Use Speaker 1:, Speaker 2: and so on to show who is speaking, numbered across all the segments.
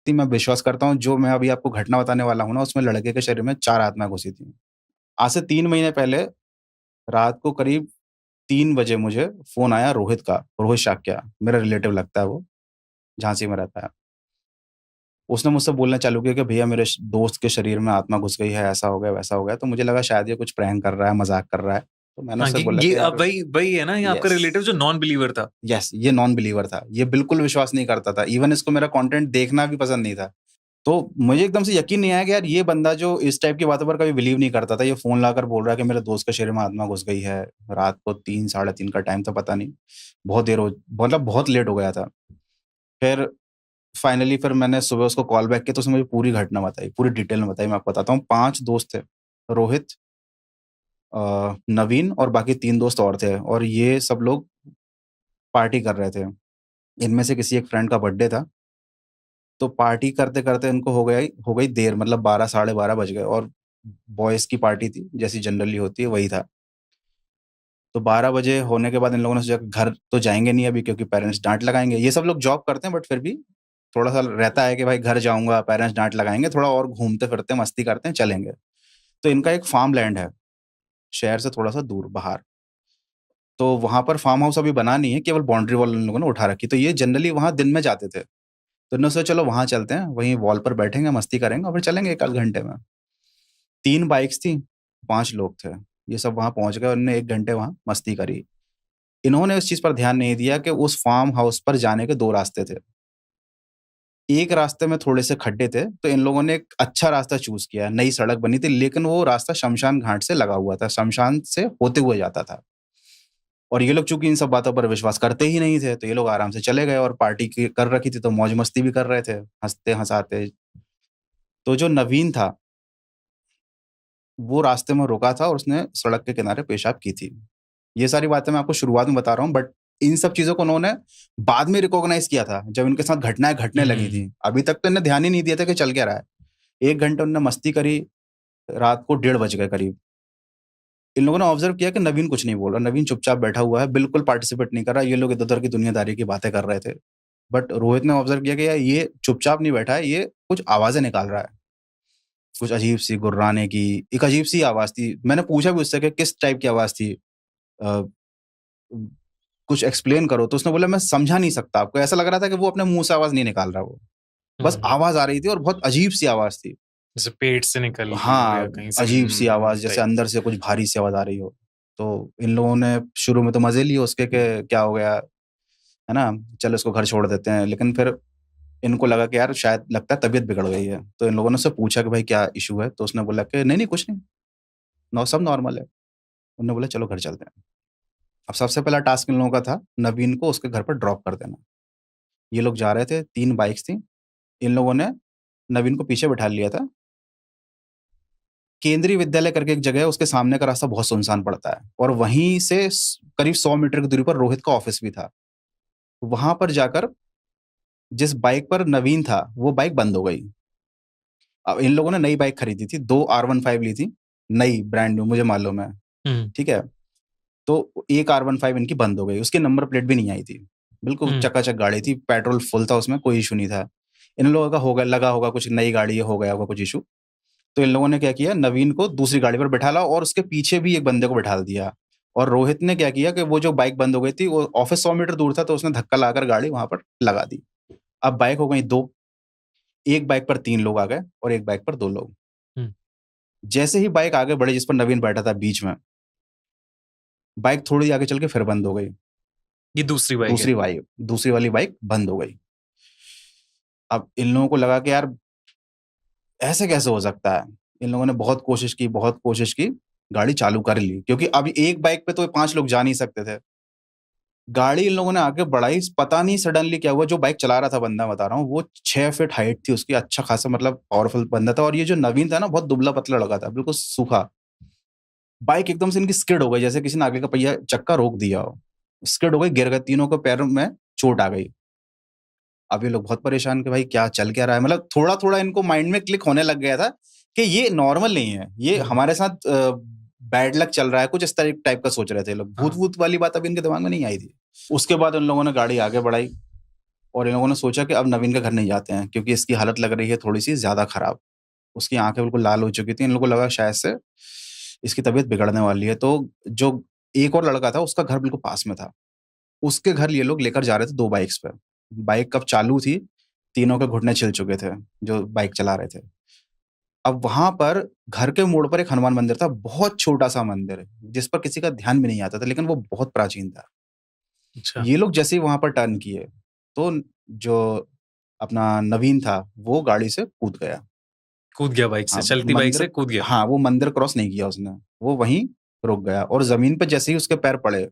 Speaker 1: मैं विश्वास करता हूँ जो मैं अभी आपको घटना बताने वाला हूँ ना, उसमें लड़के के शरीर में 4 आत्माएँ घुसी थी। आज से 3 महीने पहले रात को करीब 3 बजे मुझे फ़ोन आया रोहित का, रोहित शाक्या, मेरा रिलेटिव लगता है वो, झांसी में रहता है। उसने मुझसे बोलना चालू किया कि भैया मेरे दोस्त के शरीर में आत्मा घुस गई है, ऐसा हो गया, वैसा हो गया। तो मुझे लगा शायद ये कुछ प्रैंक कर रहा है, मज़ाक कर रहा है। तो मैंने
Speaker 2: हाँ,
Speaker 1: उससे बोला
Speaker 2: ये
Speaker 1: कि यार
Speaker 2: वही वही है ना, ये आपका
Speaker 1: यस,
Speaker 2: रिलेटिव जो नॉन बिलीवर था।
Speaker 1: यस, ये नॉन बिलीवर था। ये बिल्कुल विश्वास नहीं करता था। इवन इसको मेरा कंटेंट देखना भी पसंद नहीं था। तो मुझे एकदम से यकीन नहीं आया कि यार ये बंदा जो इस टाइप की बातों पर कभी बिलीव नहीं करता था, ये फ़ोन लाकर बोल रहा है कि मेरे दोस्त के शरीर में आत्मा घुस गई है। रात को 3 साढ़े 3 का टाइम था, पता नहीं। बहुत देर हो मतलब बहुत लेट हो गया था। फिर फाइनली फिर मैंने सुबह उसको कॉल बैक किया तो उसने मुझे पूरी घटना बताई, पूरी डिटेल में बताई। मैं आपको बताता हूँ। 5 दोस्त थे, रोहित, नवीन और बाकी 3 दोस्त और थे और ये सब लोग पार्टी कर रहे थे। इनमें से किसी एक फ्रेंड का बर्थडे था। तो पार्टी करते-करते इनको हो गई देर, मतलब 12 साढ़े 12 बज गए और बॉयज़ की पार्टी थी, जैसी जनरली होती है, वही था। तो 12 बजे होने के बाद इन लोगों ने सोचा कि घर तो जाएँगे नहीं अभी क्योंकि पेरेंट्स डाँट लगाएँगे। ये सब लोग जॉब करते हैं बट फिर भी थोड़ा-सा रहता है कि भाई घर जाऊँगा, पेरेंट्स डाँट लगाएँगे, थोड़ा और घूमते-फिरते मस्ती करते हैं, चलेंगे। तो इनका एक फार्म लैंड है, शहर से थोड़ा-सा दूर बाहर। तो वहाँ पर फार्म हाउस अभी बना नहीं है, केवल बाउंड्री वॉल इन लोगों ने उठा रखी। तो ये जनरली वहाँ दिन में जाते थे। तो इन्होंने सोचा चलो वहाँ चलते हैं, वहीं वॉल पर बैठेंगे, मस्ती करेंगे और फिर चलेंगे 1 आध घंटे में। 3 बाइक्स थी, 5 लोग थे। ये सब वहाँ पहुँच गए और इन्होंने 1 घंटे वहाँ मस्ती करी। इन्होंने इस चीज़ पर ध्यान नहीं दिया कि उस फार्म हाउस पर जाने के 2 रास्ते थे। एक रास्ते में थोड़े-से खड्डे थे, तो इन लोगों ने एक अच्छा रास्ता चूज़ किया। नई सड़क बनी थी, लेकिन वो रास्ता शमशान घाट से लगा हुआ था, शमशान से होते हुए जाता था। और ये लोग चूँकि इन सब बातों पर विश्वास करते ही नहीं थे, तो ये लोग आराम से चले गए और पार्टी की कर रखी थी, तो मौज-मस्ती भी कर रहे थे, हँसते-हँसाते। तो जो नवीन था, वो रास्ते में रुका था और उसने सड़क के किनारे पेशाब की थी। ये सारी बातें मैं आपको शुरुआत में बता रहा हूँ, बट इन सब चीज़ों को उन्होंने बाद में रिकॉग्नाइज़ किया था, जब इनके साथ घटनाएँ घटने लगी थी। अभी तक तो इन्हें ध्यान ही नहीं दिया था कि चल क्या रहा है। 1 घंटे उन्होंने मस्ती करी, रात को 1:30 बज गए करीब। इन लोगों ने ऑब्ज़र्व किया कि नवीन कुछ नहीं बोल रहा, नवीन चुपचाप बैठा हुआ है, बिल्कुल पार्टिसिपेट नहीं कर रहा, ये लोग इधर-उधर की दुनियादारी की बातें कर रहे थे। बट रोहित ने ऑब्ज़र्व किया कि यार ये चुपचाप नहीं बैठा है, ये कुछ आवाज़ें निकाल रहा है। कुछ अजीब-सी गुर्राने की, एक अजीब-सी आवाज़ थी। मैंने पूछा भी उससे कि किस टाइप की आवाज़ थी? अ, कुछ एक्सप्लेन करो, तो उसने बोला मैं समझा नहीं सकता आपको। ऐसा लग रहा था कि वो अपने मुँह से आवाज़ नहीं निकाल रहा वो। बस आवाज़ आ रही थी और बहुत अजीब-सी आवाज़ थी।
Speaker 2: जैसे पेट से निकल रही हो या
Speaker 1: हाँ,
Speaker 2: कहीं से
Speaker 1: अजीब-सी आवाज़ जैसे
Speaker 2: टाइप।
Speaker 1: अंदर से कुछ भारी-सी आवाज़ आ रही हो। तो इन लोगों ने शुरू में तो मज़े लिए उसके कि क्या हो गया, है ना? चलो इसको घर छोड़ देते हैं। लेकिन फिर इनको लगा कि यार शायद लगता है तबीयत बिगड़ गई है। तो इन लोगों ने उससे पूछा कि भाई क्या इश्यू है? तो उसने बोला कि नहीं, नहीं कुछ नहीं, सब नॉर्मल है। उन्होंने बोला चलो घर चलते हैं। अब सबसे पहला टास्क इन लोगों का था नवीन को उसके घर पर ड्रॉप कर देना। ये लोग जा रहे थे, 3 बाइक्स थी। इन लोगों ने नवीन को पीछे बैठा लिया था। केंद्रीय विद्यालय करके एक जगह है, उसके सामने का रास्ता बहुत सुनसान पड़ता है और वहीं से करीब 100 मीटर की दूरी पर रोहित का ऑफिस भी था। वहां पर जाकर जिस बाइक पर नवीन था, वो बाइक बंद हो गई। अब इन लोगों ने नई बाइक खरीदी थी, 2 R15 ली थी, नई ब्रांड न्यू, मुझे मालूम है।
Speaker 2: हुँ,
Speaker 1: ठीक है? तो एक R15 इनकी बंद हो गई, उसकी नंबर प्लेट भी नहीं आई थी। बिल्कुल
Speaker 2: हुँ,
Speaker 1: चकाचक गाड़ी थी, पेट्रोल फुल था उसमें, कोई इश्यू नहीं था। इन लोगों का होगा लगा होगा कुछ नई गाड़ी है, हो गया होगा कुछ इश्यू। तो इन लोगों ने क्या किया, नवीन को दूसरी गाड़ी पर बैठाला और उसके पीछे भी एक बंदे को बैठा दिया। और रोहित ने क्या किया कि वो जो बाइक बंद हो गई थी, वो ऑफिस 100 मीटर दूर था, तो उसने धक्का लगाकर गाड़ी वहाँ पर लगा दी। अब बाइक हो गई 2, एक बाइक पर 3 लोग आ गए और एक बाइक पर 2 लोग।
Speaker 2: हुँ।
Speaker 1: जैसे ही बाइक आगे बढ़ी जिस पर नवीन बैठा था बीच में, बाइक थोड़ी आगे चल के फिर बंद हो गई।
Speaker 2: ये दूसरी बाइक है।
Speaker 1: दूसरी वाली बाइक बंद हो गई। अब इन लोगों को लगा कि यार ऐसे कैसे हो सकता है? इन लोगों ने बहुत कोशिश की, गाड़ी चालू कर ली क्योंकि अब एक बाइक पे तो 5 लोग जा नहीं सकते थे। गाड़ी इन लोगों ने आगे बढ़ाई, पता नहीं सडनली क्या हुआ, जो बाइक चला रहा था बंदा बता रहा हूँ, वो 6 फीट हाइट थी उसकी, अच्छा खासा मतलब पावरफुल बंदा था और ये जो नवीन था ना, बहुत दुबला-पतला लगा था, बिल्कुल सूखा। बाइक एकदम से इनकी स्किड हो गई, जैसे किसी ने आगे का पहिया चक्का रोक दिया हो। स्किड हो गई, गिर गए, तीनों को पैरों में चोट आ गई। अब ये लोग बहुत परेशान कि भाई क्या चल क्या रहा है? मतलब थोड़ा-थोड़ा इनको माइंड में क्लिक होने लग गया था कि ये नॉर्मल नहीं है, ये
Speaker 2: हुँ,
Speaker 1: हमारे साथ बैड लक चल रहा है, कुछ इस टाइप का सोच रहे थे ये लोग।
Speaker 2: हाँ।
Speaker 1: भूत-वूत वाली बात अभी इनके दिमाग में नहीं आई थी। उसके बाद उन लोगों ने गाड़ी आगे बढ़ाई और इन लोगों ने सोचा कि अब नवीन के घर नहीं जाते हैं क्योंकि इसकी हालत लग रही है थोड़ी सी ज़्यादा खराब। उसकी आँखें बिल्कुल लाल हो चुकी थी। इन लोगों को लगा शायद से इसकी तबीयत बिगड़ने वाली है। तो जो एक और लड़का था उसका घर बिल्कुल पास में था। उसके घर ये लोग लेकर जा रहे थे 2 बाइक्स पे। बाइक कब चालू थी, तीनों के घुटने छिल चुके थे, जो बाइक चला रहे थे। अब वहाँ पर घर के मोड़ पर एक हनुमान मंदिर था, बहुत छोटा-सा मंदिर, जिस पर किसी का ध्यान भी नहीं आता था, लेकिन वो बहुत प्राचीन था।
Speaker 2: अच्छा,
Speaker 1: ये लोग जैसे ही वहाँ पर टर्न किए, तो जो अपना नवीन था, वो गाड़ी से कूद गया।
Speaker 2: कूद गया बाइक से,
Speaker 1: हाँ,
Speaker 2: चलती बाइक से कूद गया।
Speaker 1: हाँ, वो मंदिर क्रॉस नहीं किया उसने, वो वहीं रुक गया और ज़मीन पे जैसे ही उसके पैर पड़े,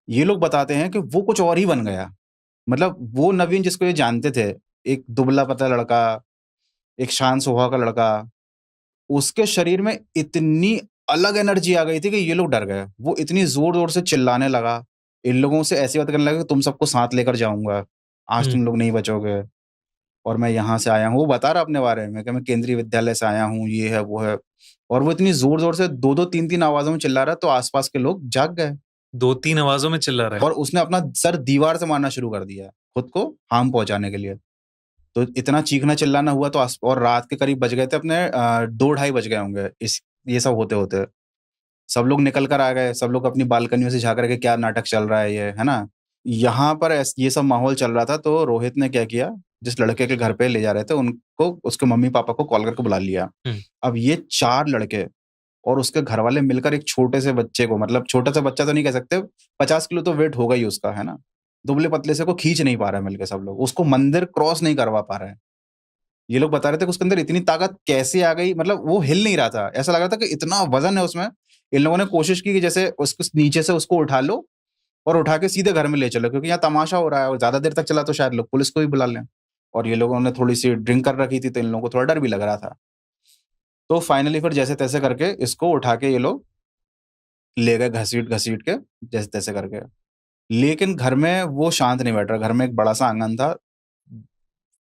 Speaker 1: ये लोग बताते हैं कि वो कुछ और ही बन गया। मतलब वो नवीन जिसको ये जानते थे, एक दुबला-पतला लड़का, एक शांत स्वभाव का लड़का, उसके शरीर में इतनी अलग एनर्जी आ गई थी कि ये लोग डर गए। वो इतनी ज़ोर-ज़ोर से चिल्लाने लगा, इन लोगों से ऐसी बातें करने लगा कि तुम सबको साथ लेकर जाऊँगा, आज
Speaker 2: हुँ,
Speaker 1: तुम लोग नहीं बचोगे और मैं यहाँ से आया हूँ। वो बता रहा अपने बारे में कि मैं केंद्रीय विद्यालय से आया हूँ, ये है, वो है। और वो इतनी ज़ोर-ज़ोर से 2-2 3-3 आवाज़ों में चिल्ला रहा है, तो आस-पास के लोग जाग गए
Speaker 2: 2-3 आवाज़ों में चिल्ला रहा है।
Speaker 1: और उसने अपना सर दीवार से मारना शुरू कर दिया, खुद को हार्म पहुँचाने के लिए। तो इतना चीखना-चिल्लाना हुआ तो आस और रात के करीब बज गए थे अपने 2 ढाई बज गए होंगे इस ये सब होते-होते। सब लोग निकल कर आ गए, सब लोग अपनी बालकनियों से झाँक रहे कि क्या नाटक चल रहा है ये, है ना? यहाँ पर ये सब माहौल चल रहा था तो रोहित ने क्या किया, जिस लड़के के घर पे ले जा रहे थे उनको उसके मम्मी-पापा को कॉल करके बुला लिया।
Speaker 2: हुँ,
Speaker 1: अब ये 4 लड़के और उसके घरवाले मिलकर एक छोटे से बच्चे को मतलब छोटा सा बच्चा तो नहीं कह सकते, 50 किलो तो वेट होगा ही उसका, है ना? दुबले-पतले से को खींच नहीं पा रहे हैं मिलके सब लोग, उसको मंदिर क्रॉस नहीं करवा पा रहे हैं। ये लोग बता रहे थे कि उसके अंदर इतनी ताकत कैसे आ गई मतलब वो हिल नहीं रहा था। ऐसा लग रहा था कि इतना वज़न है उसमें। इन लोगों ने कोशिश की कि जैसे उसको नीचे से उसको उठा लो और उठा के सीधे घर में ले चलो क्योंकि यहाँ तमाशा हो रहा है और ज़्यादा देर तक चला तो शायद लोग पुलिस को भी बुला लें। और ये लोगों ने थोड़ी-सी ड्रिंक कर रखी थी तो इन लोगों को थोड़ा डर भी लग रहा था। तो फाइनली फिर जैसे-तैसे करके इसको उठा के ये लोग ले गए घसीट-घसीट के जैसे-तैसे करके। लेकिन घर में वो शांत नहीं बैठ रहा। घर में एक बड़ा-सा आँगन था।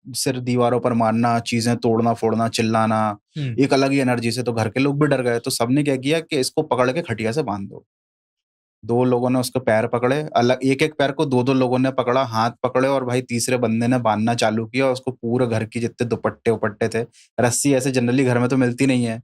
Speaker 1: सिर दीवारों पर मारना, चीज़ें तोड़ना-फोड़ना, चिल्लाना,
Speaker 2: हुँ,
Speaker 1: एक अलग ही एनर्जी से तो घर के लोग भी डर गए। तो सबने क्या किया कि इसको पकड़ के खटिया से बाँध दो। 2 लोगों ने उसके पैर पकड़े, अलग एक-एक पैर को 2-2 लोगों ने पकड़ा, हाथ पकड़े और भाई तीसरे बंदे ने बाँधना चालू किया और उसको पूरे घर की जितने दुपट्टे-वुपट्टे थे, रस्सी ऐसे जनरली घर में तो मिलती नहीं है।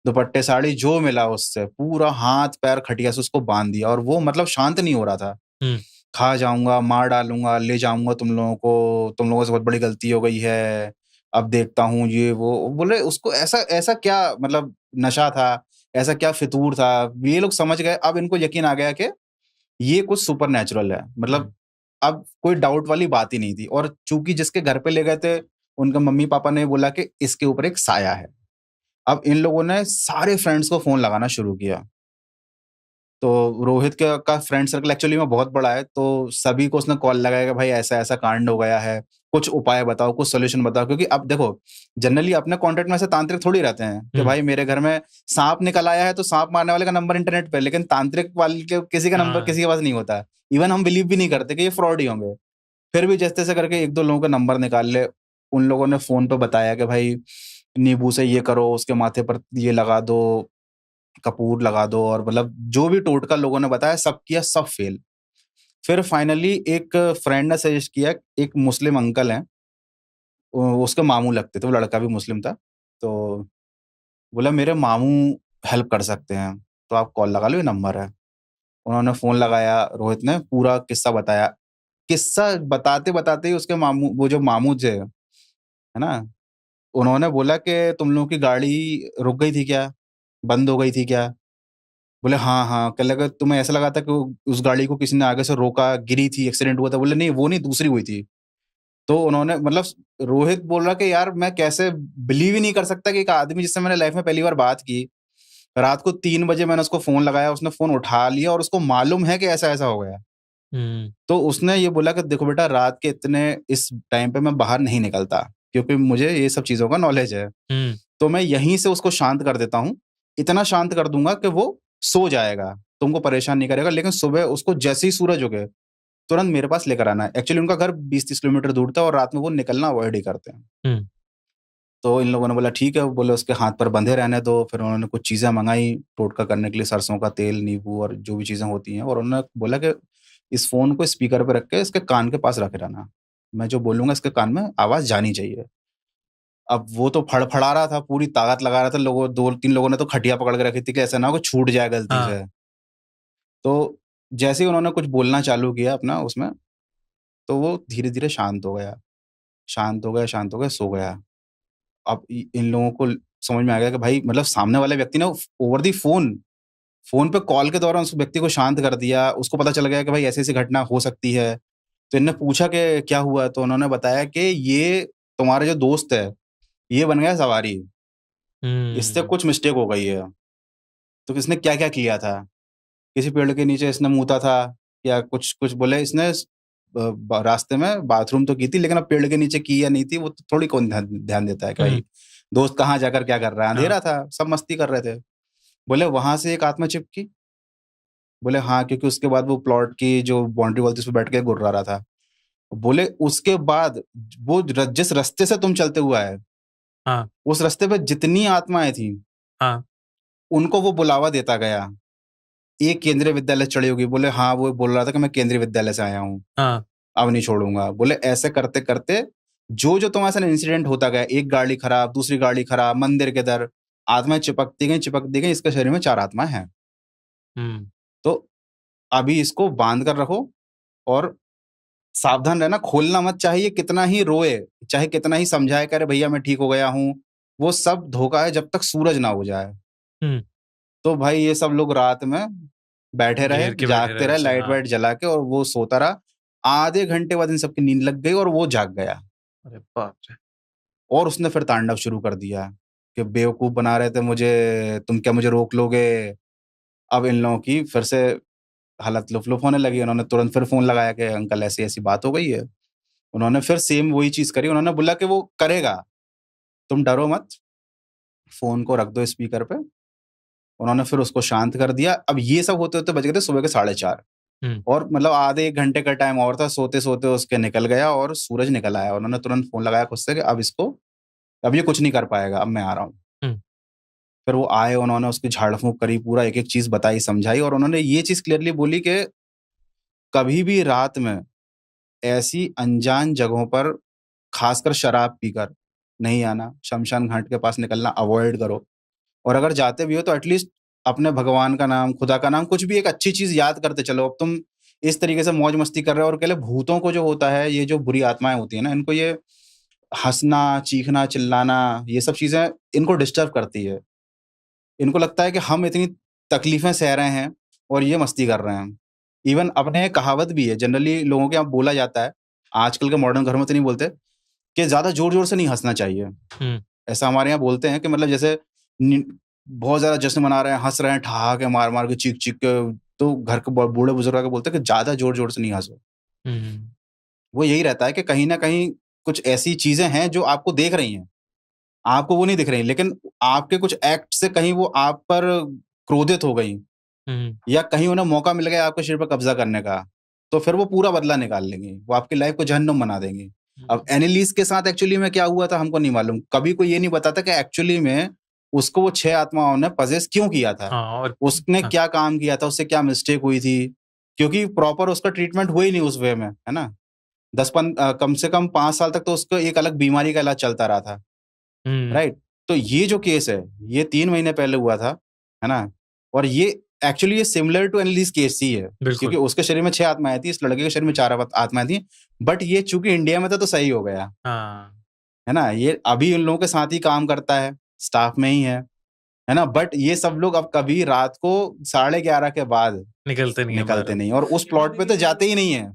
Speaker 1: दुपट्टे, साड़ी जो मिला उससे पूरा हाथ-पैर खटिया से उसको बाँध दिया और वो मतलब शांत नहीं हो रहा था।
Speaker 2: हुँ,
Speaker 1: खा जाऊँगा, मार डालूँगा, ले जाऊँगा तुम लोगों को, तुम लोगों से बहुत बड़ी गलती हो गई है, अब देखता हूँ ये वो। बोले उसको ऐसा ऐसा क्या मतलब नशा था, ऐसा क्या फितूर था, ये लोग समझ गए, अब इनको यकीन आ गया कि ये कुछ सुपरनैचुरल है। मतलब
Speaker 2: हुँ,
Speaker 1: अब कोई डाउट वाली बात ही नहीं थी और चूँकि जिसके घर पे ले गए थे, उनके मम्मी-पापा ने बोला कि इसके ऊपर एक साया है। अब इन लोगों ने सारे फ्रेंड्स को फ़ोन लगाना शुरू किया। तो रोहित का फ्रेंड सर्कल एक्चुअली में बहुत बड़ा है, तो सभी को उसने कॉल लगाया कि भाई ऐसा-ऐसा कांड हो गया है, कुछ उपाय बताओ, कुछ सॉल्यूशन बताओ। क्योंकि अब देखो, जनरली अपने कॉन्टैक्ट में ऐसे तांत्रिक थोड़ी रहते हैं कि
Speaker 2: हुँ।
Speaker 1: भाई मेरे घर में साँप निकल आया है, तो साँप मारने वाले का नंबर इंटरनेट पे है, लेकिन तांत्रिक वाले के किसी का नंबर
Speaker 2: हाँ,
Speaker 1: किसी के पास नहीं होता है। इवन हम बिलीव भी नहीं करते कि ये फ्रॉड ही होंगे। फिर भी जैसे-तैसे करके 1-2 लोगों का नंबर निकाल ले, उन लोगों ने फ़ोन पे बताया कि भाई नींबू से ये करो, उसके माथे पर ये लगा दो, कपूर लगा दो और मतलब जो भी टोटका लोगों ने बताया सब किया, सब फेल। फिर फाइनली एक फ्रेंड ने सजेस्ट किया, एक मुस्लिम अंकल हैं, उसके मामू लगते थे, वो लड़का भी मुस्लिम था। तो बोला मेरे मामू हेल्प कर सकते हैं, तो आप कॉल लगा लो, ये नंबर है। उन्होंने फ़ोन लगाया, रोहित ने पूरा किस्सा बताया। किस्सा बताते-बताते ही उसके मामू वो जो मामू थे, है ना? उन्होंने बोला कि तुम लोगों की गाड़ी रुक गई थी क्या? बंद हो गई थी क्या? बोले हाँ, हाँ। कहने लगा तुम्हें ऐसा लगा था कि उस गाड़ी को किसी ने आगे से रोका, गिरी थी, एक्सीडेंट हुआ था? बोले नहीं, वो नहीं, दूसरी हुई थी। तो उन्होंने मतलब रोहित बोल रहा कि यार मैं कैसे बिलीव ही नहीं कर सकता कि एक आदमी जिससे मैंने लाइफ में पहली बार बात की, रात को 3 बजे मैंने उसको फ़ोन लगाया, उसने फ़ोन उठा लिया और उसको मालूम है कि ऐसा-ऐसा हो गया।
Speaker 2: हुँ,
Speaker 1: तो उसने ये बोला कि देखो बेटा रात के इतने इस टाइम पे मैं बाहर नहीं निकलता, क्योंकि मुझे ये सब चीज़ों का नॉलेज है।
Speaker 2: हुँ,
Speaker 1: तो मैं यहीं से उसको शांत कर देता हूँ। इतना शांत कर दूँगा कि वो सो जाएगा, तुमको परेशान नहीं करेगा, लेकिन सुबह उसको जैसे ही सूरज उगे, तुरंत मेरे पास लेकर आना है। एक्चुअली उनका घर 20-30 किलोमीटर दूर था और रात में वो निकलना अवॉइड ही करते हैं।
Speaker 2: हुँ,
Speaker 1: तो इन लोगों ने बोला ठीक है, वो बोले उसके हाथ पर बंधे रहने दो। फिर उन्होंने कुछ चीज़ें मँगाई टोटका करने के लिए, सरसों का तेल, नींबू और जो भी चीज़ें होती हैं और उन्होंने बोला कि इस फ़ोन को स्पीकर पे रख के इसके कान के पास रखे रहना। मैं जो बोलूँगा इसके कान में आवाज़ जानी चाहिए। अब वो तो फड़फड़ा रहा था, पूरी ताकत लगा रहा था, 2-3 लोगों ने तो खटिया पकड़ के रखी थी कि ऐसा ना हो कि छूट जाए गलती
Speaker 2: हाँ।
Speaker 1: से। तो जैसे ही उन्होंने कुछ बोलना चालू किया अपना उसमें, तो वो धीरे-धीरे शांत हो गया। शांत हो गया, शांत हो गया, सो गया। अब इन लोगों को समझ में आ गया कि भाई मतलब सामने वाले व्यक्ति ने ओवर द फ़ोन पे कॉल के दौरान उस व्यक्ति को शांत कर दिया। उसको पता चल गया कि भाई ऐसी-ऐसी घटना हो सकती है। तो इनने पूछा कि क्या हुआ? तो उन्होंने बताया कि ये तुम्हारा जो दोस्त है, ये बन गया सवारी। इससे
Speaker 2: हुँ।
Speaker 1: कुछ मिस्टेक हो गई है। तो इसने क्या-क्या किया था? किसी पेड़ के नीचे इसने मूता था या कुछ बोले इसने रास्ते में बाथरूम तो की थी, लेकिन अब पेड़ के नीचे की या नहीं थी, वो तो थोड़ी कौन ध्यान ध्यान देता है कि
Speaker 2: हुँ।
Speaker 1: भाई दोस्त कहाँ जाकर क्या कर रहा है?
Speaker 2: हाँ।
Speaker 1: अंधेरा था, सब मस्ती कर रहे थे। बोले वहाँ से एक आत्मा चिपकी? बोले हाँ, क्योंकि उसके बाद वो प्लॉट की जो बाउंड्री वॉल थी, उसपे बैठ के गुर्रा रहा था। बोले उसके बाद वो जिस रास्ते से तुम चलते हुए आए,
Speaker 2: हाँ।
Speaker 1: उस रास्ते पे जितनी आत्माएँ थी,
Speaker 2: हाँ।
Speaker 1: उनको वो बुलावा देता गया। एक केंद्रीय विद्यालय से चढ़ी होगी। बोले हाँ, वो बोल रहा था कि मैं केंद्रीय विद्यालय से आया हूँ,
Speaker 2: हाँ।
Speaker 1: अब नहीं छोड़ूँगा। बोले ऐसे करते-करते जो-जो तुम्हारे साथ इंसिडेंट होता गया, एक गाड़ी खराब, दूसरी गाड़ी खराब, मंदिर के दर, आत्माएँ चिपकती गईं, इसके शरीर में 4 आत्माएँ हैं।
Speaker 2: हुँ।
Speaker 1: तो अभी इसको बाँध कर रखो और सावधान रहना, खोलना मत, चाहे ये कितना ही रोए, चाहे कितना ही समझाए करे भैया मैं ठीक हो गया हूँ, वो सब धोखा है जब तक सूरज ना हो जाए।
Speaker 2: हुँ।
Speaker 1: तो भाई ये सब लोग रात में बैठे रहे,
Speaker 2: घेर के बैठे
Speaker 1: जागते
Speaker 2: रहे
Speaker 1: रहे,
Speaker 2: उसे। हाँ।
Speaker 1: लाइट-वाइट जला के और वो सोता रहा। आधे घंटे बाद इन सबकी नींद लग गई और वो जाग गया
Speaker 2: अरे बाप रे!
Speaker 1: और उसने फिर तांडव शुरू कर दिया कि बेवकूफ़ बना रहे थे मुझे, तुम क्या मुझे रोक लोगे? अब इन लोगों की फिर से हालत लुफ़-लुफ़ होने लगी। उन्होंने तुरंत फिर फ़ोन लगाया कि अंकल ऐसी-ऐसी बात हो गई है। उन्होंने फिर सेम वही चीज़ करी, उन्होंने बोला कि वो करेगा, तुम डरो मत, फ़ोन को रख दो स्पीकर पे। उन्होंने फिर उसको शांत कर दिया। अब ये सब होते-होते बज गए थे सुबह के 4:30
Speaker 2: हुँ।
Speaker 1: और मतलब आधे 1 घंटे का टाइम और था, सोते-सोते उसके निकल गया और सूरज निकल आया। उन्होंने तुरंत फ़ोन लगाया खुद से कि अब ये कुछ नहीं कर पाएगा, अब मैं आ रहा हूँ।
Speaker 2: हुँ।
Speaker 1: फिर वो आए, उन्होंने उसकी झाड़-फूँक करी, पूरा एक-एक चीज़ बताई, समझाई और उन्होंने ये चीज़ क्लियरली बोली कि कभी भी रात में ऐसी अनजान जगहों पर, खासकर शराब पीकर नहीं आना, शमशान घाट के पास निकलना अवॉइड करो और अगर जाते भी हो तो एटलीस्ट अपने भगवान का नाम, खुदा का नाम, कुछ भी एक अच्छी चीज़ याद करते चलो। अब तुम इस तरीके से मौज-मस्ती कर रहे हो और अकेले भूतों को जो होता है, ये जो बुरी आत्माएँ होती हैं ना, इनको ये हँसना, चीखना, चिल्लाना, ये सब चीज़ें इनको डिस्टर्ब करती है। इनको लगता है कि हम इतनी तकलीफ़ें सह रहे हैं और ये मस्ती कर रहे हैं। इवन अपने यहाँ कहावत भी है, जनरली लोगों के यहाँ बोला जाता है, आजकल के मॉडर्न घरों में तो नहीं बोलते, कि ज़्यादा ज़ोर-ज़ोर से नहीं हँसना चाहिए।
Speaker 2: हुँ।
Speaker 1: ऐसा हमारे यहाँ बोलते हैं कि मतलब जैसे नि बहुत ज़्यादा जश्न मना रहे हैं, हँस रहे हैं, ठहाके मार-मार के, चीख-चीख के, तो घर के ब बूढ़े-बुज़ुर्ग आके बोलते हैं कि ज़्यादा ज़ोर-ज़ोर से नहीं हँसो।
Speaker 2: हुँ।
Speaker 1: वो यही रहता है कि कहीं न कहीं कुछ ऐसी चीज़ें हैं जो आपको देख रही हैं, आपको वो नहीं दिख रही, लेकिन आपके कुछ एक्ट से कहीं वो आप पर क्रोधित हो गई
Speaker 2: हुँ।
Speaker 1: या कहीं उन्हें मौका मिल गया आपके शरीर पे कब्ज़ा करने का, तो फिर वो पूरा बदला निकाल लेंगी। वो आपकी लाइफ़ को जहन्नुम बना देंगी। अब
Speaker 2: हुँ।
Speaker 1: एनालिस के साथ एक्चुअली में क्या हुआ था हमको नहीं मालूम। कभी कोई ये नहीं बताता कि एक्चुअली में उसको वो 6 आत्माओं ने पजेस क्यों किया था?
Speaker 2: हाँ, और
Speaker 1: उसने
Speaker 2: हाँ।
Speaker 1: क्या काम किया था? उससे क्या मिस्टेक हुई थी? क्योंकि प्रॉपर उसका ट्रीटमेंट हुआ ही नहीं उस वे में, है ना? कम से कम 5 साल तक तो उसको एक अलग बीमारी का इलाज चलता रहा था,
Speaker 2: हुँ।
Speaker 1: राइट? तो ये जो केस है, ये 3 महीने पहले हुआ था, है ना? और ये सिमिलर टू एनालिस केस ही है, क्योंकि
Speaker 2: बिल्कुल।
Speaker 1: उसके शरीर में 6 आत्माएँ थी, इस लड़के के शरीर में 4 आत्माएँ थी। बट ये चूँकि इंडिया में था तो सही हो गया,
Speaker 2: हाँ,
Speaker 1: है ना? ये अभी उन लोगों के साथ ही काम करता है, स्टाफ में ही है ना? बट ये सब लोग अब कभी रात को 11:30 के बाद
Speaker 2: निकलते नहीं है
Speaker 1: निकलते
Speaker 2: बाहर।
Speaker 1: नहीं और उस प्लॉट पे तो जाते ही नहीं है।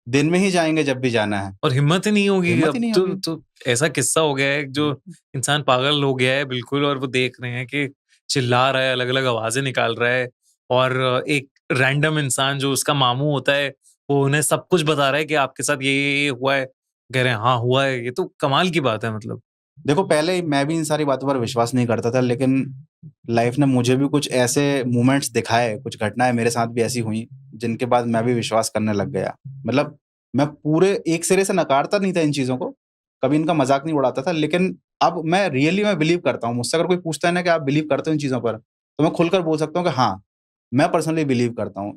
Speaker 1: दिन में ही जाएँगे जब भी जाना है।
Speaker 2: और हिम्मत ही नहीं होगी
Speaker 1: हिम्मत ही
Speaker 2: अब
Speaker 1: नहीं
Speaker 2: तो
Speaker 1: होगी।
Speaker 2: ऐसा किस्सा हो गया है जो इंसान पागल हो गया है बिल्कुल, और वो देख रहे हैं कि चिल्ला रहा है, अलग-अलग आवाज़ें निकाल रहा है, और एक रैंडम इंसान जो उसका मामू होता है, वो उन्हें सब कुछ बता रहा है कि आपके साथ ये हुआ है। कह रहे हैं हाँ, हुआ है। ये तो कमाल की बात है मतलब।
Speaker 1: देखो पहले मैं भी इन सारी बातों पर विश्वास नहीं करता था, लेकिन लाइफ ने मुझे भी कुछ ऐसे मोमेंट्स दिखाए, कुछ घटनाएँ मेरे साथ भी ऐसी हुई, जिनके बाद मैं भी विश्वास करने लग गया। मतलब मैं पूरे एक सिरे से नकारता नहीं था इन चीज़ों को, कभी इनका मज़ाक नहीं उड़ाता था, लेकिन अब मैं रियली मैं बिलीव करता हूँ। मुझसे अगर कोई पूछता है ना कि आप बिलीव करते हो इन चीज़ों पर, तो मैं खुलकर बोल सकता हूँ कि हाँ, मैं पर्सनली बिलीव करता हूँ।